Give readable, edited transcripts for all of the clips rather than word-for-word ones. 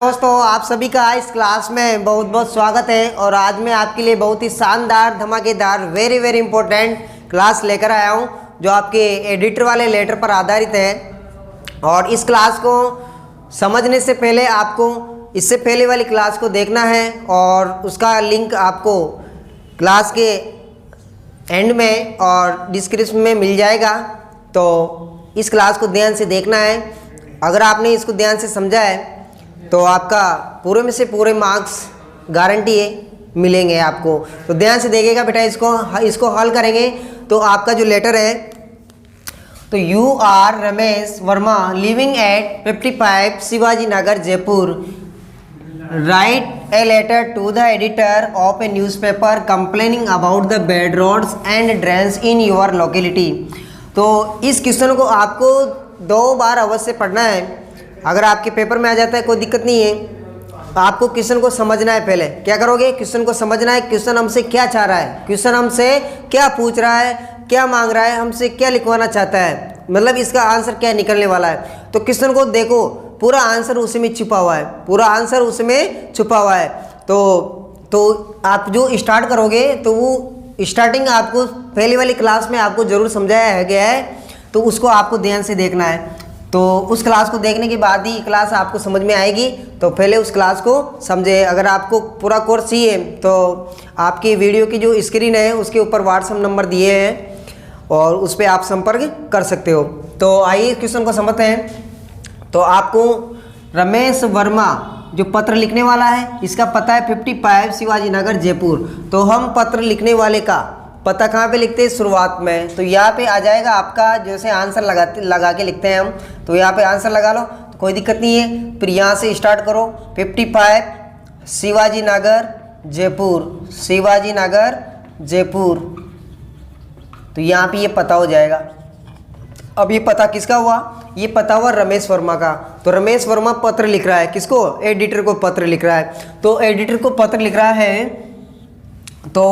दोस्तों आप सभी का इस क्लास में बहुत बहुत स्वागत है। और आज मैं आपके लिए बहुत ही शानदार धमाकेदार वेरी वेरी इंपॉर्टेंट क्लास लेकर आया हूं जो आपके एडिटर वाले लेटर पर आधारित है। और इस क्लास को समझने से पहले आपको इससे पहले वाली क्लास को देखना है और उसका लिंक आपको क्लास के एंड में और डिस्क्रिप्शन में मिल जाएगा। तो इस क्लास को ध्यान से देखना है। अगर आपने इसको ध्यान से समझा है तो आपका पूरे में से पूरे मार्क्स गारंटी है मिलेंगे आपको। तो ध्यान से देखिएगा बेटा, इसको हल करेंगे तो आपका जो लेटर है, तो you are Ramesh Verma living at 55 Shivaji Nagar Jaipur, write a letter to the editor of a newspaper complaining about the bad roads and drains in your locality. तो इस क्वेश्चन को आपको 2 बार अवश्य पढ़ना है। अगर आपके पेपर में आ जाता है कोई दिक्कत नहीं है, आपको क्वेश्चन को समझना है। पहले क्या करोगे, क्वेश्चन को समझना है। क्वेश्चन हमसे क्या चाह रहा है, क्वेश्चन हमसे क्या पूछ रहा है, क्या मांग रहा है, हमसे क्या लिखवाना चाहता है, मतलब इसका आंसर क्या निकलने वाला है। तो क्वेश्चन को देखो, पूरा आंसर उसमें छुपा हुआ है, पूरा आंसर उसमें छुपा हुआ है। तो आप जो स्टार्ट करोगे तो वो स्टार्टिंग आपको पहली वाली क्लास में आपको ज़रूर समझाया गया है, तो उसको आपको ध्यान से देखना है। तो उस क्लास को देखने के बाद ही क्लास आपको समझ में आएगी। तो पहले उस क्लास को समझे। अगर आपको पूरा कोर्स चाहिए तो आपकी वीडियो की जो स्क्रीन है उसके ऊपर व्हाट्सएप नंबर दिए हैं और उस पर आप संपर्क कर सकते हो। तो आइए क्वेश्चन को समझते हैं। तो आपको रमेश वर्मा जो पत्र लिखने वाला है, इसका पता है 55 शिवाजी नगर जयपुर। तो हम पत्र लिखने वाले का पता कहाँ पे लिखते हैं, शुरुआत में। तो यहाँ पे आ जाएगा आपका, जैसे आंसर लगा के लिखते हैं हम, तो यहाँ पे आंसर लगा लो, तो कोई दिक्कत नहीं है। फिर यहाँ से स्टार्ट करो, 55 शिवाजी नगर जयपुर, शिवाजी नगर जयपुर। तो यहाँ पे ये पता हो जाएगा। अब ये पता किसका हुआ, ये पता हुआ रमेश वर्मा का। तो रमेश वर्मा पत्र लिख रहा है, किसको, एडिटर को पत्र लिख रहा है। तो एडिटर को पत्र लिख रहा है तो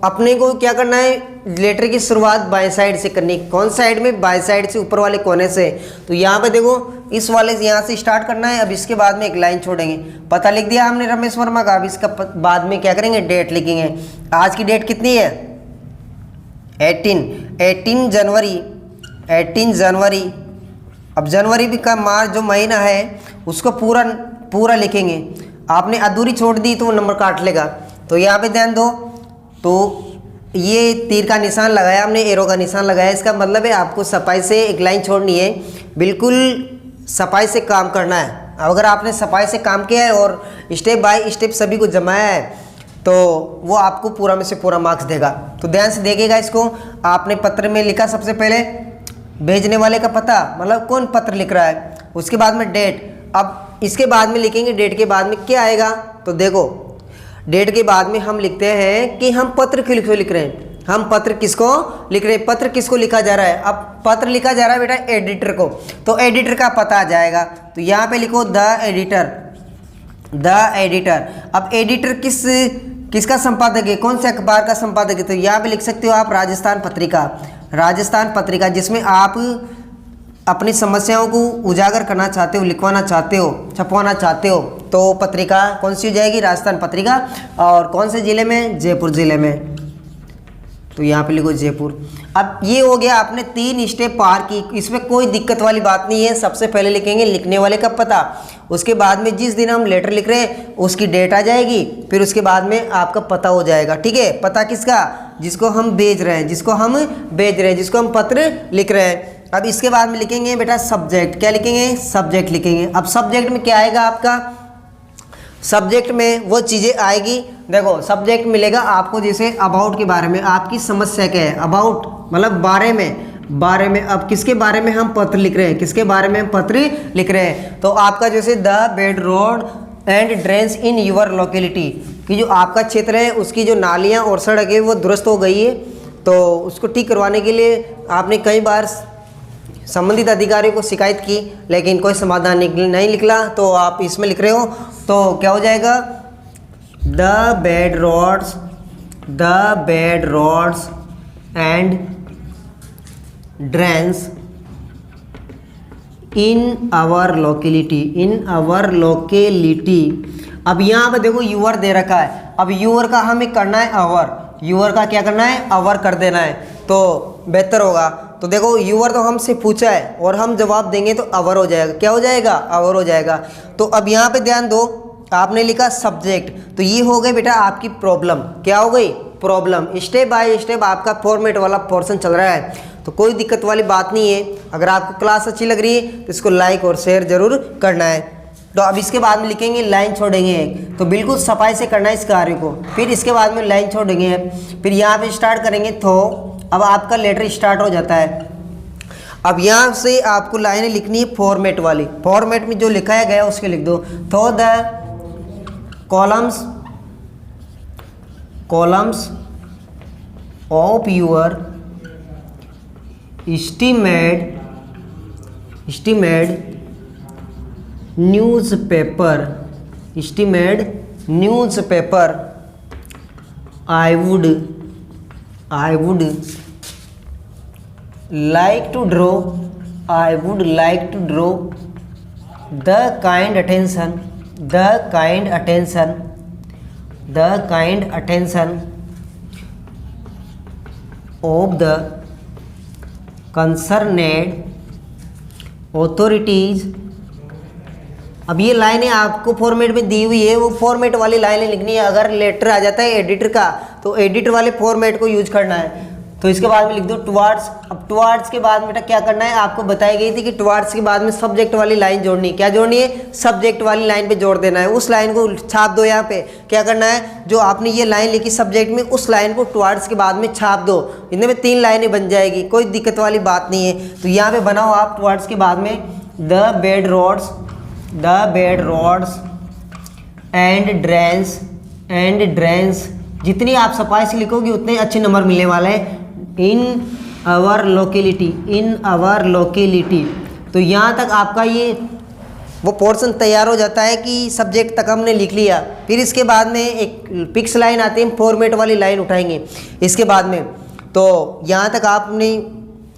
अपने को क्या करना है, लेटर की शुरुआत बाएं साइड से करनी। कौन साइड में, बाएं साइड से, ऊपर वाले कोने से। तो यहाँ पे देखो, इस वाले से यहाँ से स्टार्ट करना है। अब इसके बाद में एक लाइन छोड़ेंगे। पता लिख दिया हमने रमेश वर्मा का। अब इसका बाद में क्या करेंगे, डेट लिखेंगे। आज की डेट कितनी है, 18 जनवरी, 18 जनवरी। अब जनवरी भी का मार्च जो महीना है उसको पूरा लिखेंगे। आपने अधूरी छोड़ दी तो वो नंबर काट लेगा। तो यहाँ पे ध्यान दो, तो ये तीर का निशान लगाया हमने, एरो का निशान लगाया। इसका मतलब है आपको सफाई से एक लाइन छोड़नी है, बिल्कुल सफाई से काम करना है। अगर आपने सफाई से काम किया है और स्टेप बाय स्टेप सभी को जमाया है तो वो आपको पूरा में से पूरा मार्क्स देगा। तो ध्यान से देखिएगा इसको। आपने पत्र में लिखा सबसे पहले भेजने वाले का पता, मतलब कौन पत्र लिख रहा है, उसके बाद में डेट। अब इसके बाद में लिखेंगे डेट के बाद में क्या आएगा। तो देखो, डेट के बाद में हम लिखते हैं कि हम पत्र क्यों लिख रहे हैं, हम पत्र किसको लिख रहे हैं, पत्र किसको लिखा जा रहा है। अब पत्र लिखा जा रहा है बेटा एडिटर को, तो एडिटर का पता आ जाएगा। तो यहाँ पे लिखो द एडिटर, द एडिटर। अब एडिटर किसका संपादक है, कौन से अखबार का संपादक है। तो यहाँ पे लिख सकते हो आप राजस्थान पत्रिका, राजस्थान पत्रिका, जिसमें आप अपनी समस्याओं को उजागर करना चाहते हो, लिखवाना चाहते हो, छपवाना चाहते हो। तो पत्रिका कौन सी हो जाएगी, राजस्थान पत्रिका। और कौन से ज़िले में, जयपुर ज़िले में। तो यहाँ पे लिखो जयपुर। अब ये हो गया, आपने 3 स्टेप पार की, इसमें कोई दिक्कत वाली बात नहीं है। सबसे पहले लिखेंगे लिखने वाले का पता, उसके बाद में जिस दिन हम लेटर लिख रहे हैं उसकी डेट आ जाएगी, फिर उसके बाद में आपका पता हो जाएगा। ठीक है, पता किसका, जिसको हम भेज रहे हैं, जिसको हम भेज रहे हैं, जिसको हम पत्र लिख रहे हैं। अब इसके बाद में लिखेंगे बेटा सब्जेक्ट, क्या लिखेंगे, सब्जेक्ट लिखेंगे। अब सब्जेक्ट में क्या आएगा आपका, सब्जेक्ट में वो चीज़ें आएगी। देखो सब्जेक्ट मिलेगा आपको, जैसे अबाउट के बारे में, आपकी समस्या क्या है, अबाउट मतलब बारे में। अब किसके बारे में हम पत्र लिख रहे हैं, किसके बारे में हम पत्र लिख रहे हैं। तो आपका जैसे the bad road and drains in your locality, कि जो आपका क्षेत्र है उसकी जो नालियाँ और सड़क है वो दुरुस्त हो गई है, तो उसको ठीक करवाने के लिए आपने कई बार संबंधित अधिकारियों को शिकायत की लेकिन कोई समाधान नहीं निकला। तो आप इसमें लिख रहे हो, तो क्या हो जाएगा, the bad roads and drains in our locality, in our locality. अब यहाँ पे देखो यूअर दे रखा है, अब यूअर का हमें करना है आवर, यूअर का क्या करना है, आवर कर देना है तो बेहतर होगा। तो देखो यूअर तो हमसे पूछा है और हम जवाब देंगे तो आवर हो जाएगा, क्या हो जाएगा, आवर हो जाएगा। तो अब यहाँ पे ध्यान दो, आपने लिखा सब्जेक्ट, तो ये हो गई बेटा आपकी प्रॉब्लम, क्या हो गई, प्रॉब्लम। स्टेप बाय स्टेप आपका फॉर्मेट वाला पोर्शन चल रहा है, तो कोई दिक्कत वाली बात नहीं है। अगर आपको क्लास अच्छी लग रही है तो इसको लाइक और शेयर जरूर करना है। तो अब इसके बाद में लिखेंगे लाइन छोड़ेंगे एक, तो बिल्कुल सफाई से करना है इस कार्य को। फिर इसके बाद में लाइन छोड़ेंगे, फिर यहाँ पे स्टार्ट करेंगे तो अब आपका लेटर स्टार्ट हो जाता है। अब यहाँ से आपको लाइनें लिखनी है फॉर्मेट वाली, फॉर्मेट में जो लिखाया गया उसके लिख दो। तो the columns of your estimate newspaper, I would like to draw the kind attention of the concerned authorities। अब ये लाइनें आपको फॉर्मेट में दी हुई है, वो फॉर्मेट वाली लाइनें लिखनी है। अगर लेटर आ जाता है एडिटर का तो एडिटर वाले फॉर्मेट को यूज करना है। तो इसके बाद में लिख दो टुवार्ड्स। अब टुवार्ड्स के बाद बेटा क्या करना है, आपको बताई गई थी कि टुवार्ड्स के बाद में सब्जेक्ट वाली लाइन जोड़नी है। क्या जोड़नी है, सब्जेक्ट वाली लाइन पे जोड़ देना है। उस लाइन को छाप दो, यहाँ पे क्या करना है, जो आपने ये लाइन लिखी सब्जेक्ट में उस लाइन को टुवार्ड्स के बाद में छाप दो। इनमें में 3 लाइनें बन जाएगी, कोई दिक्कत वाली बात नहीं है। तो यहाँ पे बनाओ आप टुवार्ड्स के बाद में the bad roads and drains. जितनी आप सफाई से लिखोगे उतने अच्छे नंबर मिलने वाले हैं। In our locality. तो यहाँ तक आपका ये वो पोर्शन तैयार हो जाता है कि सब्जेक्ट तक हमने लिख लिया। फिर इसके बाद में एक पिक्स लाइन आती है, फॉर्मेट वाली लाइन उठाएंगे इसके बाद में। तो यहाँ तक आपने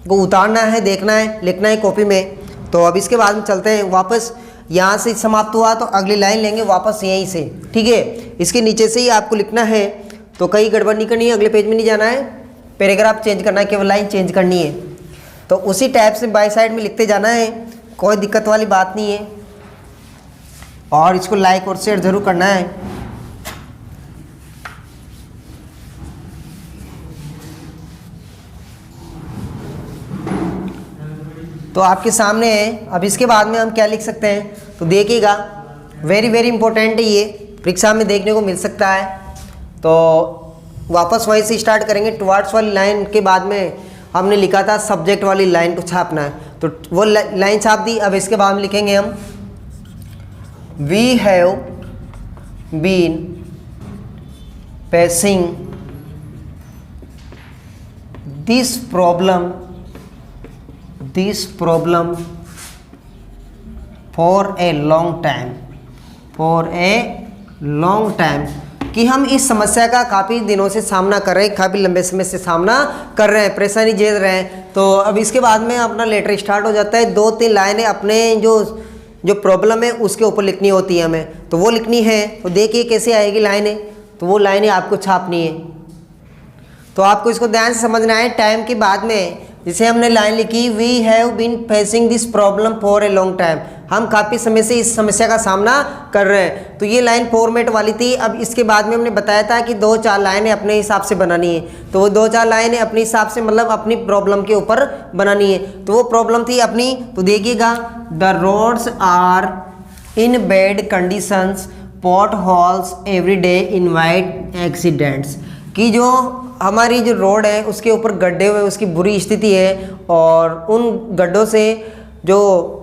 को उतारना है, देखना है, लिखना है कॉपी में। तो अब इसके बाद में चलते हैं वापस, यहाँ से समाप्त हुआ तो अगली लाइन लेंगे वापस यहीं से, ठीक है। इसके नीचे से ही आपको लिखना है, तो कहीं गड़बड़ नहीं करनी है, अगले पेज में नहीं जाना है, पैराग्राफ चेंज करना है, केवल लाइन चेंज करनी है। तो उसी टाइप से बाई साइड में लिखते जाना है, कोई दिक्कत वाली बात नहीं है। और इसको लाइक और शेयर जरूर करना है। तो आपके सामने है। अब इसके बाद में हम क्या लिख सकते हैं, तो देखिएगा, वेरी वेरी इंपॉर्टेंट है ये, परीक्षा में देखने को मिल सकता है। तो वापस वहीं से स्टार्ट करेंगे। टुवार्ड्स वाली लाइन के बाद में हमने लिखा था सब्जेक्ट वाली लाइन को छापना है, तो वो लाइन छाप दी। अब इसके बाद में लिखेंगे हम we have been facing this problem for a long time, कि हम इस समस्या का काफ़ी दिनों से सामना कर रहे हैं, काफ़ी लंबे समय से सामना कर रहे हैं, परेशानी झेल रहे हैं। तो अब इसके बाद में अपना लेटर स्टार्ट हो जाता है। 2-3 लाइनें अपने जो प्रॉब्लम है उसके ऊपर लिखनी होती है हमें, तो वो लिखनी है। तो देखिए कैसे आएगी लाइनें, तो वो लाइनें आपको छापनी है। तो आपको इसको ध्यान से समझना है। टाइम के बाद में जिसे हमने लाइन लिखी, we have been facing this problem for a long time, हम काफ़ी समय से इस समस्या का सामना कर रहे हैं। तो ये लाइन फॉर्मेट वाली थी। अब इसके बाद में हमने बताया था कि 2-4 लाइनें अपने हिसाब से बनानी है, तो वो 2-4 लाइनें अपने हिसाब से मतलब अपनी प्रॉब्लम के ऊपर बनानी है। तो वो प्रॉब्लम थी अपनी, तो देखिएगा, the roads are in bad conditions, potholes every day invite accidents, कि जो हमारी जो रोड है उसके ऊपर गड्ढे हुए, उसकी बुरी स्थिति है, और उन गड्ढों से जो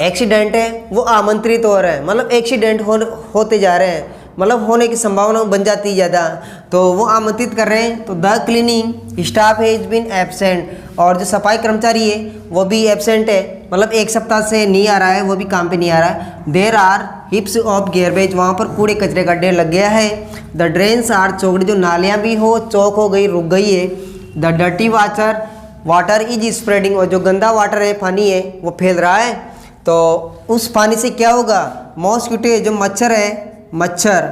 एक्सीडेंट है वो आमंत्रित हो रहे हैं, मतलब एक्सीडेंट होते जा रहे हैं, मतलब होने की संभावना बन जाती है ज़्यादा, तो वो आमंत्रित कर रहे हैं। तो the cleaning staff has been absent, और जो सफाई कर्मचारी है वो भी एब्सेंट है, मतलब 1 सप्ताह से नहीं आ रहा है, वो भी काम पे नहीं आ रहा है। There are heaps of garbage, वहाँ पर कूड़े कचरे का ढेर लग गया है। द ड्रेन्स आर चौकड़ी, जो नालियाँ भी हो चौक हो गई, रुक गई है। The dirty water water is spreading, और जो गंदा वाटर है, पानी है, वो फैल रहा है, तो उस पानी से क्या होगा, मॉस्किटो जो मच्छर है, मच्छर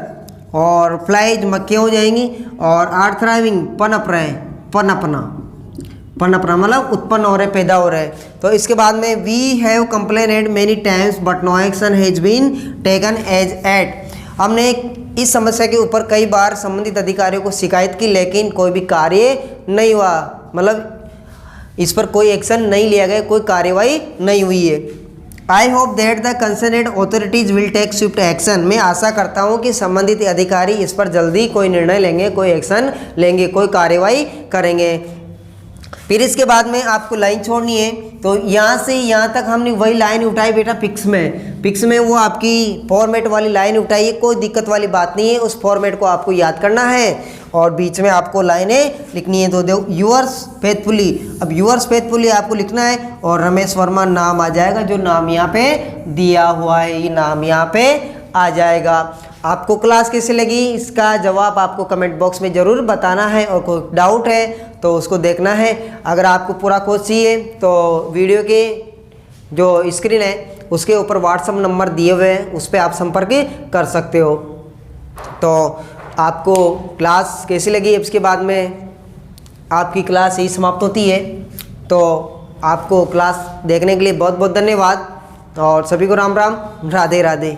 और फ्लाइज मक्खियाँ हो जाएंगी, और आर थ्राइविंग पनप रहे हैं, पनपना मतलब उत्पन्न हो रहे, पैदा हो रहे। तो इसके बाद में we have complained many times but no action has been taken as at, हमने इस समस्या के ऊपर कई बार संबंधित अधिकारियों को शिकायत की, लेकिन कोई भी कार्य नहीं हुआ, मतलब इस पर कोई एक्शन नहीं लिया गया, कोई कार्यवाही नहीं हुई है। I hope that the concerned authorities will take swift action, मैं आशा करता हूँ कि संबंधित अधिकारी इस पर जल्दी कोई निर्णय लेंगे, कोई एक्शन लेंगे, कोई कार्यवाही करेंगे। फिर इसके बाद में आपको लाइन छोड़नी है, तो यहाँ से यहाँ तक हमने वही लाइन उठाई बेटा पिक्स में वो आपकी फॉर्मेट वाली लाइन उठाई है, कोई दिक्कत वाली बात नहीं है, उस फॉर्मेट को आपको याद करना है और बीच में आपको लाइनें लिखनी है। तो देखो यूअर्स फेथफुली, अब यूअर्स फेथफुली आपको लिखना है और रमेश वर्मा नाम आ जाएगा, जो नाम यहाँ पे दिया हुआ है, ये नाम यहाँ पे आ जाएगा। आपको क्लास कैसे लगी, इसका जवाब आपको कमेंट बॉक्स में ज़रूर बताना है, और कोई डाउट है तो उसको देखना है। अगर आपको पूरा कोर्स चाहिए तो वीडियो के जो स्क्रीन है उसके ऊपर व्हाट्सएप नंबर दिए हुए हैं, उस पर आप संपर्क कर सकते हो। तो आपको क्लास कैसी लगी, इसके बाद में आपकी क्लास यही समाप्त होती है। तो आपको क्लास देखने के लिए बहुत बहुत धन्यवाद, और सभी को राम राम, राधे राधे।